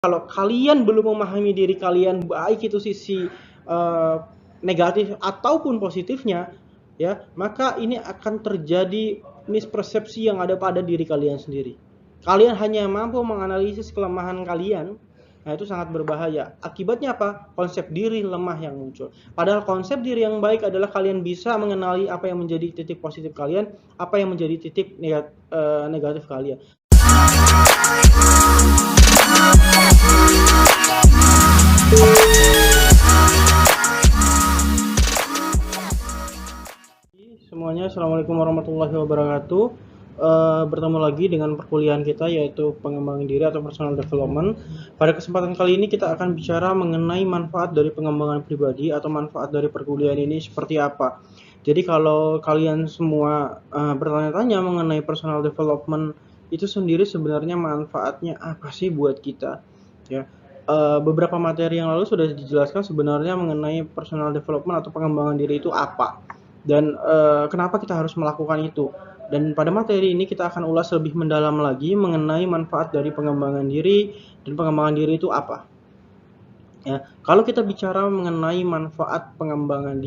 Kalau kalian belum memahami diri kalian, baik itu sisi negatif ataupun positifnya, ya, maka ini akan terjadi mispersepsi yang ada pada diri kalian sendiri. Kalian hanya mampu menganalisis kelemahan kalian, nah itu sangat berbahaya. Akibatnya apa? Konsep diri lemah yang muncul. Padahal konsep diri yang baik adalah kalian bisa mengenali apa yang menjadi titik positif kalian, apa yang menjadi titik negatif kalian. Semuanya, assalamualaikum warahmatullahi wabarakatuh. Bertemu lagi dengan perkuliahan kita, yaitu pengembangan diri atau personal development. Pada kesempatan kali ini kita akan bicara mengenai manfaat dari pengembangan pribadi atau manfaat dari perkuliahan ini seperti apa. Jadi kalau kalian semua bertanya-tanya mengenai personal development itu sendiri, sebenarnya manfaatnya apa sih buat kita, ya. Beberapa materi yang lalu sudah dijelaskan sebenarnya mengenai personal development atau pengembangan diri itu apa dan kenapa kita harus melakukan itu. Dan pada materi ini kita akan ulas lebih mendalam lagi mengenai manfaat dari pengembangan diri dan pengembangan diri itu apa. Ya, kalau kita bicara mengenai manfaat pengembangan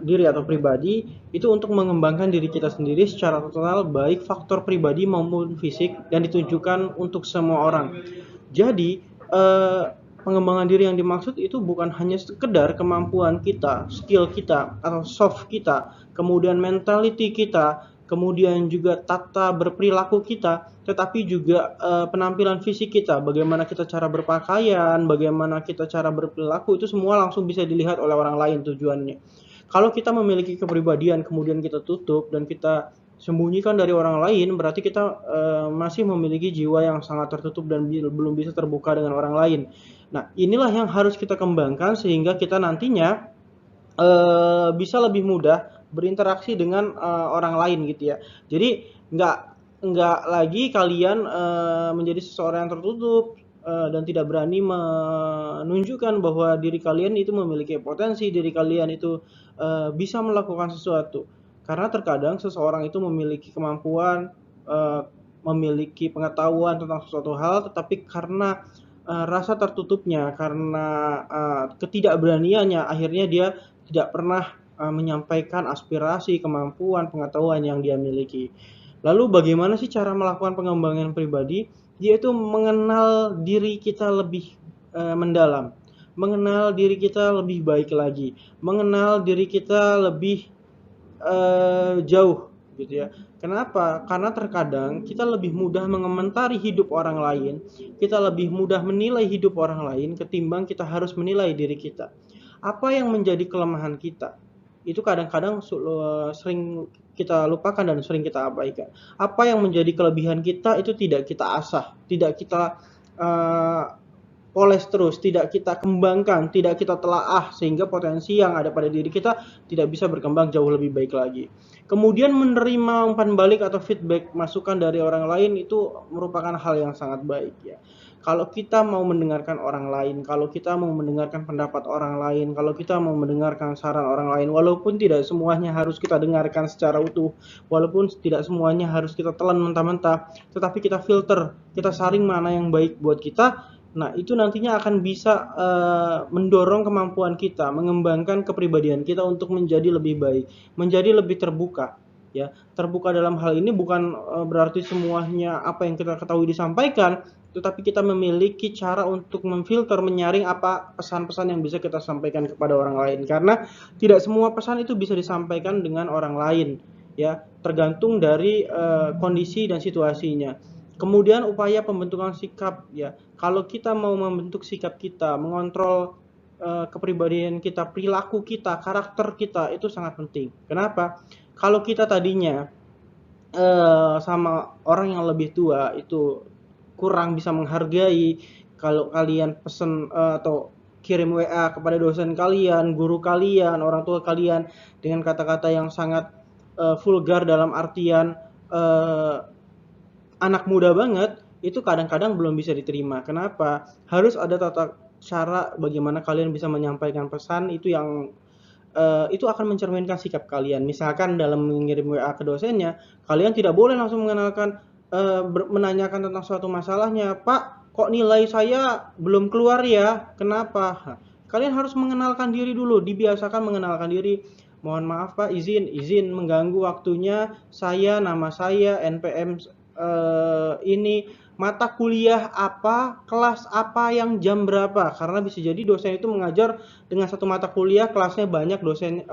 diri atau pribadi, itu untuk mengembangkan diri kita sendiri secara total, baik faktor pribadi maupun fisik, dan ditujukan untuk semua orang. Jadi, pengembangan diri yang dimaksud itu bukan hanya sekedar kemampuan kita, skill kita, atau soft kita, kemudian mentality kita, kemudian juga tata berperilaku kita, tetapi juga penampilan fisik kita, bagaimana kita cara berpakaian, bagaimana kita cara berperilaku, itu semua langsung bisa dilihat oleh orang lain tujuannya. Kalau kita memiliki kepribadian kemudian kita tutup dan kita sembunyikan dari orang lain, berarti kita masih memiliki jiwa yang sangat tertutup dan belum bisa terbuka dengan orang lain. Nah, inilah yang harus kita kembangkan sehingga kita nantinya bisa lebih mudah berinteraksi dengan orang lain gitu ya. Jadi nggak lagi kalian menjadi seseorang yang tertutup dan tidak berani menunjukkan bahwa diri kalian itu memiliki potensi, diri kalian itu bisa melakukan sesuatu. Karena terkadang seseorang itu memiliki kemampuan, memiliki pengetahuan tentang sesuatu hal, tetapi karena rasa tertutupnya, karena ketidakberaniannya, akhirnya dia tidak pernah menyampaikan aspirasi, kemampuan, pengetahuan yang dia miliki. Lalu bagaimana sih cara melakukan pengembangan pribadi? Yaitu mengenal diri kita lebih mendalam, mengenal diri kita lebih baik lagi, mengenal diri kita lebih jauh gitu ya. Kenapa? Karena terkadang kita lebih mudah mengomentari hidup orang lain, kita lebih mudah menilai hidup orang lain ketimbang kita harus menilai diri kita. Apa yang menjadi kelemahan kita? Itu kadang-kadang sering kita lupakan dan sering kita abaikan. Apa yang menjadi kelebihan kita itu tidak kita asah, tidak kita poles terus, tidak kita kembangkan, tidak kita telaah sehingga potensi yang ada pada diri kita tidak bisa berkembang jauh lebih baik lagi. Kemudian menerima umpan balik atau feedback masukan dari orang lain itu merupakan hal yang sangat baik ya. Kalau kita mau mendengarkan orang lain, kalau kita mau mendengarkan pendapat orang lain, kalau kita mau mendengarkan saran orang lain, walaupun tidak semuanya harus kita dengarkan secara utuh, walaupun tidak semuanya harus kita telan mentah-mentah, tetapi kita filter, kita saring mana yang baik buat kita. Nah, itu nantinya akan bisa mendorong kemampuan kita, mengembangkan kepribadian kita untuk menjadi lebih baik, menjadi lebih terbuka. Ya, terbuka dalam hal ini bukan berarti semuanya apa yang kita ketahui disampaikan, tetapi kita memiliki cara untuk memfilter, menyaring apa pesan-pesan yang bisa kita sampaikan kepada orang lain. Karena tidak semua pesan itu bisa disampaikan dengan orang lain, ya, tergantung dari kondisi dan situasinya. Kemudian upaya pembentukan sikap ya. Kalau kita mau membentuk sikap kita, mengontrol kepribadian kita, perilaku kita, karakter kita itu sangat penting. Kenapa? Kalau kita tadinya sama orang yang lebih tua itu kurang bisa menghargai, kalau kalian pesen atau kirim WA kepada dosen kalian, guru kalian, orang tua kalian dengan kata-kata yang sangat vulgar dalam artian anak muda banget, itu kadang-kadang belum bisa diterima. Kenapa? Harus ada tata cara bagaimana kalian bisa menyampaikan pesan itu yang itu akan mencerminkan sikap kalian. Misalkan dalam mengirim WA ke dosennya, kalian tidak boleh langsung mengenalkan menanyakan tentang suatu masalahnya, "Pak, kok nilai saya belum keluar ya, kenapa? Nah, kalian harus mengenalkan diri dulu, dibiasakan mengenalkan diri. Mohon maaf Pak, izin mengganggu waktunya. Nama saya, NPM ini, mata kuliah apa, kelas apa, yang jam berapa. Karena bisa jadi dosen itu mengajar dengan satu mata kuliah, kelasnya banyak, dosen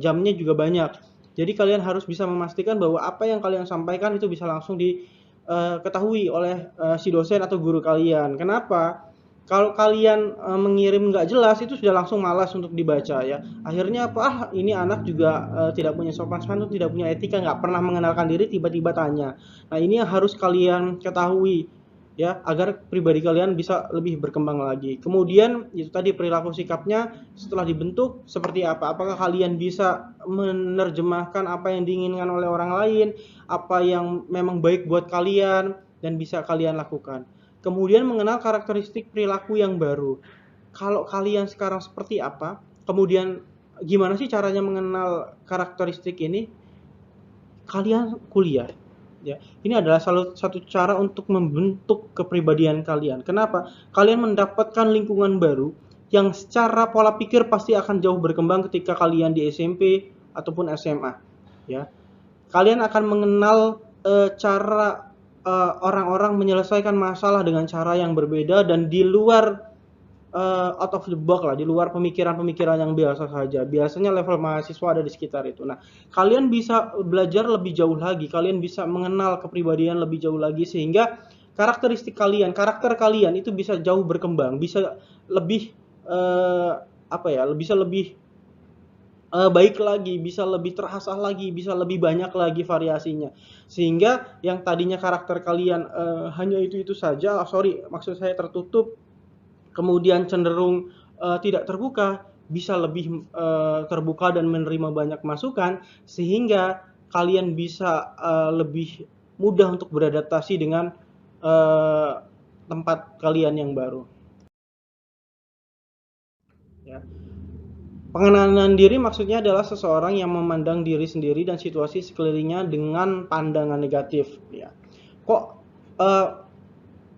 jamnya juga banyak. Jadi kalian harus bisa memastikan bahwa apa yang kalian sampaikan itu bisa langsung diketahui oleh si dosen atau guru kalian. Kenapa? Kalau kalian mengirim nggak jelas, itu sudah langsung malas untuk dibaca ya. Akhirnya apa? Ini anak juga tidak punya sopan santun, tidak punya etika, nggak pernah mengenalkan diri, tiba-tiba tanya. Nah, ini yang harus kalian ketahui ya, agar pribadi kalian bisa lebih berkembang lagi. Kemudian itu tadi, perilaku sikapnya setelah dibentuk seperti apa? Apakah kalian bisa menerjemahkan apa yang diinginkan oleh orang lain, apa yang memang baik buat kalian dan bisa kalian lakukan. Kemudian mengenal karakteristik perilaku yang baru. Kalau kalian sekarang seperti apa? Kemudian gimana sih caranya mengenal karakteristik ini? Kalian kuliah. Ya, ini adalah salah satu cara untuk membentuk kepribadian kalian. Kenapa? Kalian mendapatkan lingkungan baru yang secara pola pikir pasti akan jauh berkembang ketika kalian di SMP ataupun SMA. Ya, kalian akan mengenal cara orang-orang menyelesaikan masalah dengan cara yang berbeda dan di luar out of the box lah, di luar pemikiran-pemikiran yang biasa saja. Biasanya level mahasiswa ada di sekitar itu. Nah, kalian bisa belajar lebih jauh lagi, kalian bisa mengenal kepribadian lebih jauh lagi sehingga karakteristik kalian, karakter kalian itu bisa jauh berkembang, bisa lebih bisa lebih baik lagi, bisa lebih terasah lagi, bisa lebih banyak lagi variasinya. Sehingga yang tadinya karakter kalian hanya itu saja, maksud saya tertutup, kemudian cenderung tidak terbuka, bisa lebih terbuka dan menerima banyak masukan, sehingga kalian bisa lebih mudah untuk beradaptasi dengan tempat kalian yang baru. Ya. Pengenalan diri maksudnya adalah seseorang yang memandang diri sendiri dan situasi sekelilingnya dengan pandangan negatif. Ya. Kok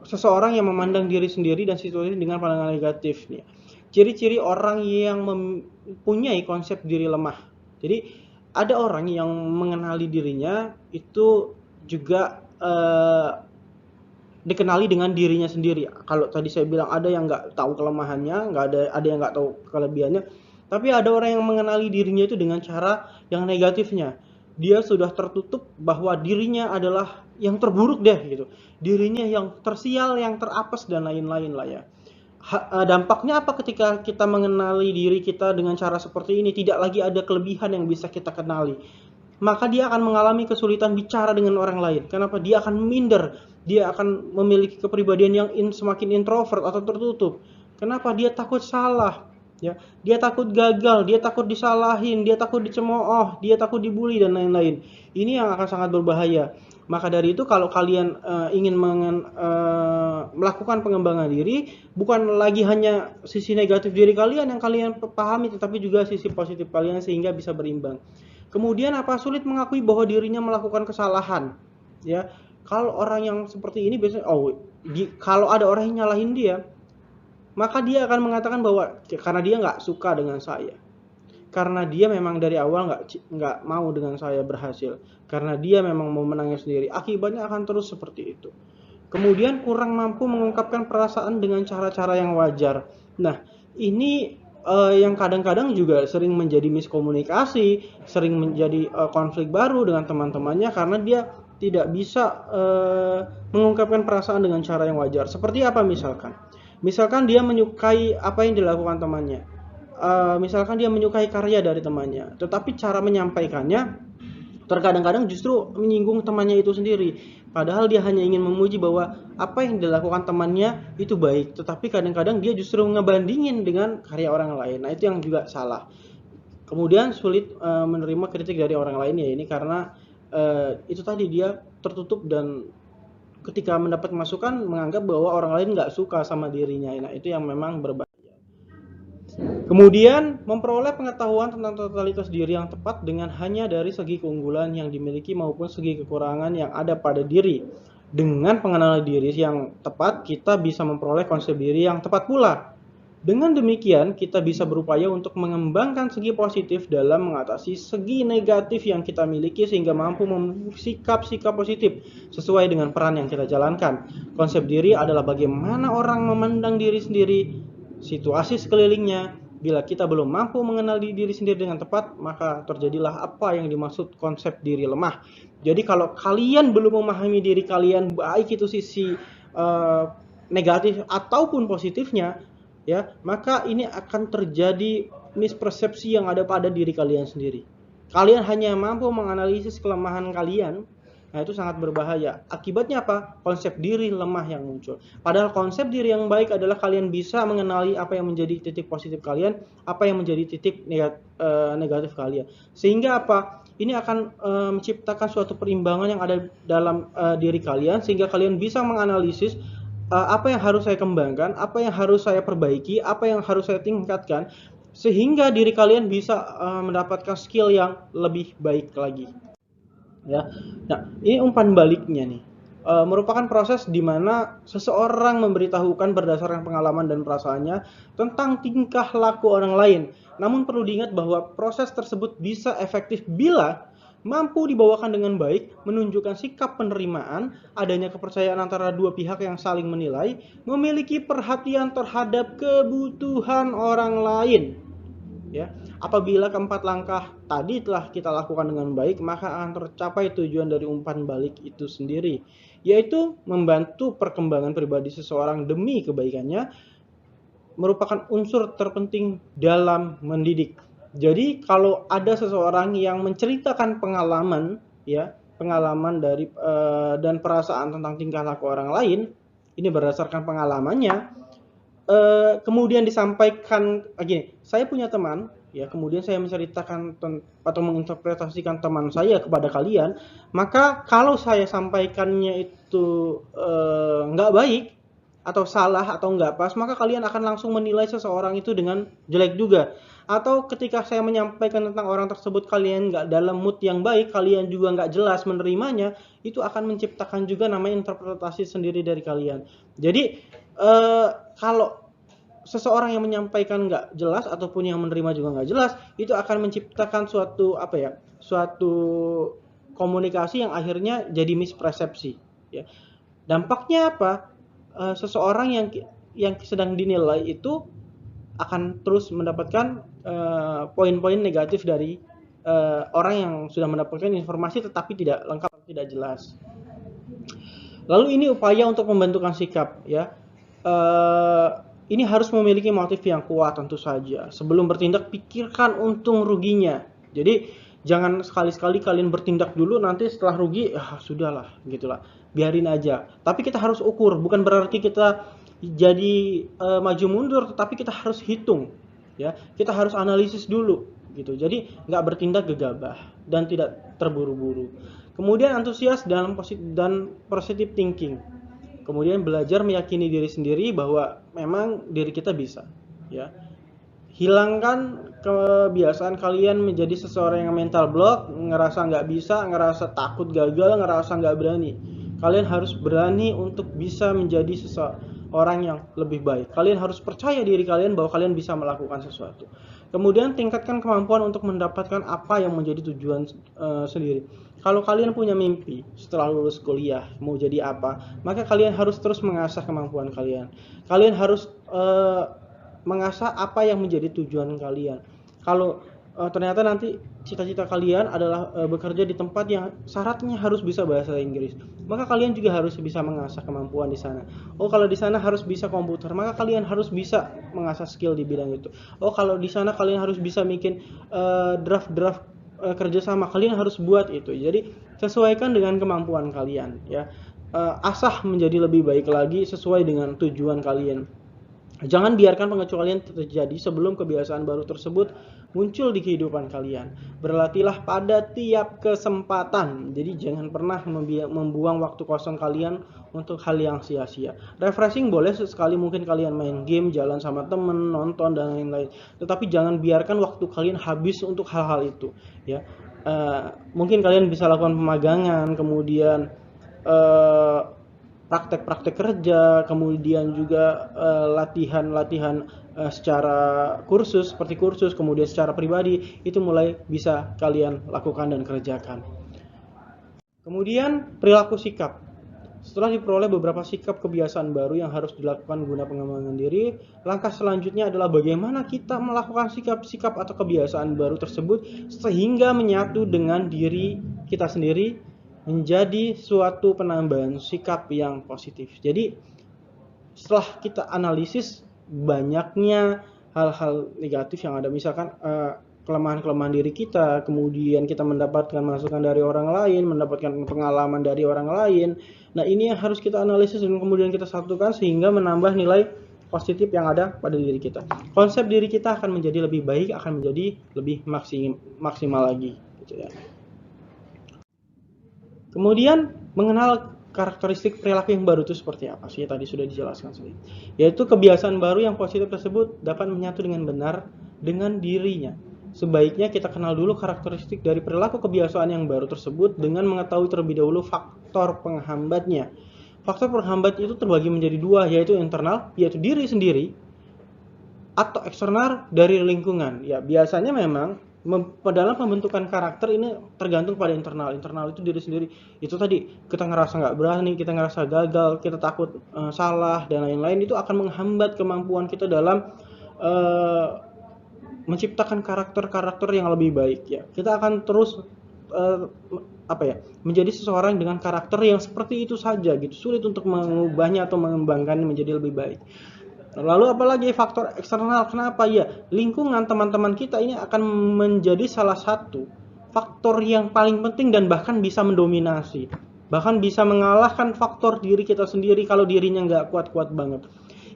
seseorang yang memandang diri sendiri dan situasi dengan pandangan negatif? Ya. Ciri-ciri orang yang mempunyai konsep diri lemah. Jadi ada orang yang mengenali dirinya itu juga dikenali dengan dirinya sendiri. Kalau tadi saya bilang ada yang nggak tahu kelemahannya, ada yang nggak tahu kelebihannya. Tapi ada orang yang mengenali dirinya itu dengan cara yang negatifnya. Dia sudah tertutup bahwa dirinya adalah yang terburuk deh gitu. Dirinya yang tersial, yang terapes dan lain-lain lah ya. Dampaknya apa ketika kita mengenali diri kita dengan cara seperti ini? Tidak lagi ada kelebihan yang bisa kita kenali. Maka dia akan mengalami kesulitan bicara dengan orang lain. Kenapa? Dia akan minder. Dia akan memiliki kepribadian yang semakin introvert atau tertutup. Kenapa? Dia takut salah. Ya, dia takut gagal, dia takut disalahin, dia takut dicemooh, dia takut dibully dan lain-lain. Ini yang akan sangat berbahaya. Maka dari itu kalau kalian ingin melakukan pengembangan diri, bukan lagi hanya sisi negatif diri kalian yang kalian pahami, tetapi juga sisi positif kalian sehingga bisa berimbang. Kemudian apa? Sulit mengakui bahwa dirinya melakukan kesalahan. Ya, kalau orang yang seperti ini biasanya kalau ada orang yang nyalahin dia, maka dia akan mengatakan bahwa karena dia nggak suka dengan saya, karena dia memang dari awal nggak mau dengan saya berhasil, karena dia memang mau menangnya sendiri. Akibatnya akan terus seperti itu. Kemudian kurang mampu mengungkapkan perasaan dengan cara-cara yang wajar. Nah, ini yang kadang-kadang juga sering menjadi miskomunikasi, sering menjadi konflik baru dengan teman-temannya karena dia tidak bisa mengungkapkan perasaan dengan cara yang wajar. Seperti apa misalkan? Misalkan dia menyukai apa yang dilakukan temannya. Misalkan dia menyukai karya dari temannya, tetapi cara menyampaikannya terkadang-kadang justru menyinggung temannya itu sendiri. Padahal dia hanya ingin memuji bahwa apa yang dilakukan temannya itu baik, tetapi kadang-kadang dia justru ngebandingin dengan karya orang lain. Nah, itu yang juga salah. Kemudian sulit menerima kritik dari orang lain ya, ini karena itu tadi dia tertutup dan ketika mendapat masukan menganggap bahwa orang lain nggak suka sama dirinya. Nah, itu yang memang berbahaya. Kemudian memperoleh pengetahuan tentang totalitas diri yang tepat dengan hanya dari segi keunggulan yang dimiliki maupun segi kekurangan yang ada pada diri. Dengan pengenalan diri yang tepat, kita bisa memperoleh konsep diri yang tepat pula. Dengan demikian, kita bisa berupaya untuk mengembangkan segi positif dalam mengatasi segi negatif yang kita miliki sehingga mampu sikap-sikap positif sesuai dengan peran yang kita jalankan. Konsep diri adalah bagaimana orang memandang diri sendiri, situasi sekelilingnya. Bila kita belum mampu mengenal diri sendiri dengan tepat, maka terjadilah apa yang dimaksud konsep diri lemah. Jadi kalau kalian belum memahami diri kalian, baik itu sisi negatif ataupun positifnya, ya, maka ini akan terjadi mispersepsi yang ada pada diri kalian sendiri. Kalian hanya mampu menganalisis kelemahan kalian, nah itu sangat berbahaya. Akibatnya apa? Konsep diri lemah yang muncul. Padahal konsep diri yang baik adalah kalian bisa mengenali apa yang menjadi titik positif kalian, apa yang menjadi titik negatif kalian. Sehingga apa? Ini akan menciptakan suatu perimbangan yang ada dalam diri kalian, sehingga kalian bisa menganalisis apa yang harus saya kembangkan, apa yang harus saya perbaiki, apa yang harus saya tingkatkan, sehingga diri kalian bisa mendapatkan skill yang lebih baik lagi. Ya, nah ini umpan baliknya nih. Merupakan proses di mana seseorang memberitahukan berdasarkan pengalaman dan perasaannya tentang tingkah laku orang lain. Namun perlu diingat bahwa proses tersebut bisa efektif bila mampu dibawakan dengan baik, menunjukkan sikap penerimaan, adanya kepercayaan antara dua pihak yang saling menilai, memiliki perhatian terhadap kebutuhan orang lain. Ya, apabila keempat langkah tadi telah kita lakukan dengan baik, maka akan tercapai tujuan dari umpan balik itu sendiri, yaitu membantu perkembangan pribadi seseorang demi kebaikannya, merupakan unsur terpenting dalam mendidik. Jadi kalau ada seseorang yang menceritakan pengalaman, ya, pengalaman dari dan perasaan tentang tingkah laku orang lain, ini berdasarkan pengalamannya, kemudian disampaikan gini, saya punya teman, ya, kemudian saya menceritakan atau menginterpretasikan teman saya kepada kalian, maka kalau saya sampaikannya itu nggak baik atau salah atau nggak pas, maka kalian akan langsung menilai seseorang itu dengan jelek juga. Atau ketika saya menyampaikan tentang orang tersebut kalian nggak dalam mood yang baik, kalian juga nggak jelas menerimanya, itu akan menciptakan juga namanya interpretasi sendiri dari kalian. Jadi kalau seseorang yang menyampaikan nggak jelas ataupun yang menerima juga nggak jelas, itu akan menciptakan suatu suatu komunikasi yang akhirnya jadi mispersepsi. Ya. Dampaknya apa? Seseorang yang sedang dinilai itu akan terus mendapatkan poin-poin negatif dari orang yang sudah mendapatkan informasi tetapi tidak lengkap, tidak jelas. Lalu ini upaya untuk membentukkan sikap, ya. Ini harus memiliki motif yang kuat tentu saja. Sebelum bertindak, pikirkan untung ruginya. Jadi jangan sekali-sekali kalian bertindak dulu, nanti setelah rugi, sudahlah, gitulah, biarin aja. Tapi kita harus ukur, bukan berarti kita jadi maju mundur, tetapi kita harus hitung, ya. Kita harus analisis dulu, gitu. Jadi nggak bertindak gegabah dan tidak terburu-buru. Kemudian antusias dan positive thinking. Kemudian belajar meyakini diri sendiri bahwa memang diri kita bisa, ya. Hilangkan kebiasaan kalian menjadi seseorang yang mental block, ngerasa nggak bisa, ngerasa takut gagal, ngerasa nggak berani. Kalian harus berani untuk bisa menjadi seseorang yang lebih baik. Kalian harus percaya diri kalian bahwa kalian bisa melakukan sesuatu. Kemudian tingkatkan kemampuan untuk mendapatkan apa yang menjadi tujuan sendiri. Kalau kalian punya mimpi setelah lulus kuliah mau jadi apa, maka kalian harus terus mengasah kemampuan kalian. Kalian harus mengasah apa yang menjadi tujuan kalian. Kalau ternyata nanti cita-cita kalian adalah bekerja di tempat yang syaratnya harus bisa bahasa Inggris, maka kalian juga harus bisa mengasah kemampuan di sana. Oh, kalau di sana harus bisa komputer, maka kalian harus bisa mengasah skill di bidang itu. Oh, kalau di sana kalian harus bisa bikin draft-draft kerjasama, kalian harus buat itu. Jadi sesuaikan dengan kemampuan kalian, ya. Asah menjadi lebih baik lagi sesuai dengan tujuan kalian. Jangan biarkan pengecualian terjadi sebelum kebiasaan baru tersebut muncul di kehidupan kalian. Berlatihlah pada tiap kesempatan. Jadi jangan pernah membuang waktu kosong kalian untuk hal yang sia-sia. Refreshing boleh sesekali mungkin kalian main game, jalan sama temen, nonton dan lain-lain. Tetapi jangan biarkan waktu kalian habis untuk hal-hal itu, ya. Mungkin kalian bisa lakukan pemagangan, kemudian praktek-praktek kerja, kemudian juga latihan-latihan secara kursus, seperti kursus, kemudian secara pribadi, itu mulai bisa kalian lakukan dan kerjakan. Kemudian perilaku sikap. Setelah diperoleh beberapa sikap kebiasaan baru yang harus dilakukan guna pengembangan diri, langkah selanjutnya adalah bagaimana kita melakukan sikap-sikap atau kebiasaan baru tersebut sehingga menyatu dengan diri kita sendiri menjadi suatu penambahan sikap yang positif. Jadi setelah kita analisis banyaknya hal-hal negatif yang ada, misalkan kelemahan-kelemahan diri kita, kemudian kita mendapatkan masukan dari orang lain, mendapatkan pengalaman dari orang lain. Nah, ini yang harus kita analisis dan kemudian kita satukan sehingga menambah nilai positif yang ada pada diri kita. Konsep diri kita akan menjadi lebih baik, akan menjadi lebih maksimal lagi, gitu ya. Kemudian mengenal karakteristik perilaku yang baru itu seperti apa sih? Tadi sudah dijelaskan sih. Yaitu kebiasaan baru yang positif tersebut dapat menyatu dengan benar dengan dirinya. Sebaiknya kita kenal dulu karakteristik dari perilaku kebiasaan yang baru tersebut dengan mengetahui terlebih dahulu faktor penghambatnya. Faktor penghambat itu terbagi menjadi dua, yaitu internal, yaitu diri sendiri, atau eksternal dari lingkungan. Ya, biasanya memang dalam pembentukan karakter ini tergantung pada internal. Internal itu diri sendiri. Itu tadi kita ngerasa nggak berani, kita ngerasa gagal, kita takut salah dan lain-lain, itu akan menghambat kemampuan kita dalam menciptakan karakter-karakter yang lebih baik ya. Kita akan terus menjadi seseorang dengan karakter yang seperti itu saja gitu. Sulit untuk mengubahnya atau mengembangkannya menjadi lebih baik. Lalu apalagi faktor eksternal, kenapa ya? Lingkungan teman-teman kita ini akan menjadi salah satu faktor yang paling penting dan bahkan bisa mendominasi. Bahkan bisa mengalahkan faktor diri kita sendiri kalau dirinya nggak kuat-kuat banget.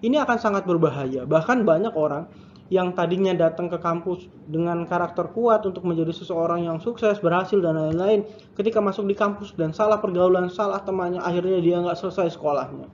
Ini akan sangat berbahaya. Bahkan banyak orang yang tadinya datang ke kampus dengan karakter kuat untuk menjadi seseorang yang sukses, berhasil, dan lain-lain. Ketika masuk di kampus dan salah pergaulan, salah temannya, akhirnya dia nggak selesai sekolahnya.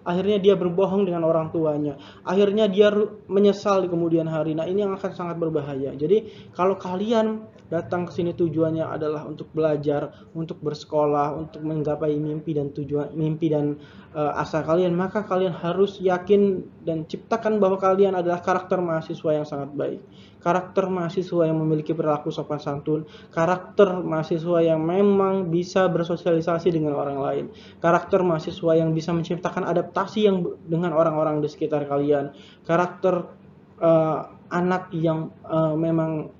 Akhirnya dia berbohong dengan orang tuanya. Akhirnya dia menyesal di kemudian hari. Nah, ini yang akan sangat berbahaya. Jadi, kalau kalian datang ke sini tujuannya adalah untuk belajar, untuk bersekolah, untuk menggapai mimpi dan tujuan mimpi dan asa kalian, maka kalian harus yakin dan ciptakan bahwa kalian adalah karakter mahasiswa yang sangat baik. Karakter mahasiswa yang memiliki perilaku sopan santun, karakter mahasiswa yang memang bisa bersosialisasi dengan orang lain, karakter mahasiswa yang bisa menciptakan adaptasi yang dengan orang-orang di sekitar kalian, karakter anak yang memang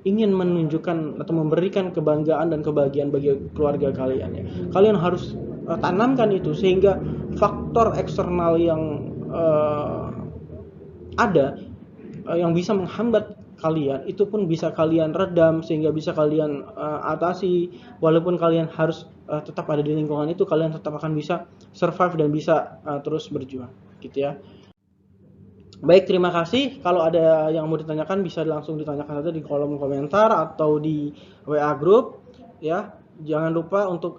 ingin menunjukkan atau memberikan kebanggaan dan kebahagiaan bagi keluarga kalian ya. Kalian harus tanamkan itu sehingga faktor eksternal yang ada yang bisa menghambat kalian itu pun bisa kalian redam sehingga bisa kalian atasi. Walaupun kalian harus tetap ada di lingkungan itu, kalian tetap akan bisa survive dan bisa terus berjuang gitu ya. Baik, terima kasih. Kalau ada yang mau ditanyakan bisa langsung ditanyakan saja di kolom komentar atau di WA group ya. Jangan lupa untuk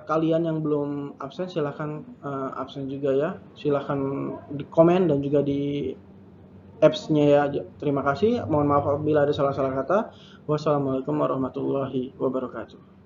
kalian yang belum absen silahkan absen juga ya. Silahkan di komen dan juga di apps-nya ya. Terima kasih. Mohon maaf apabila ada salah-salah kata. Wassalamualaikum warahmatullahi wabarakatuh.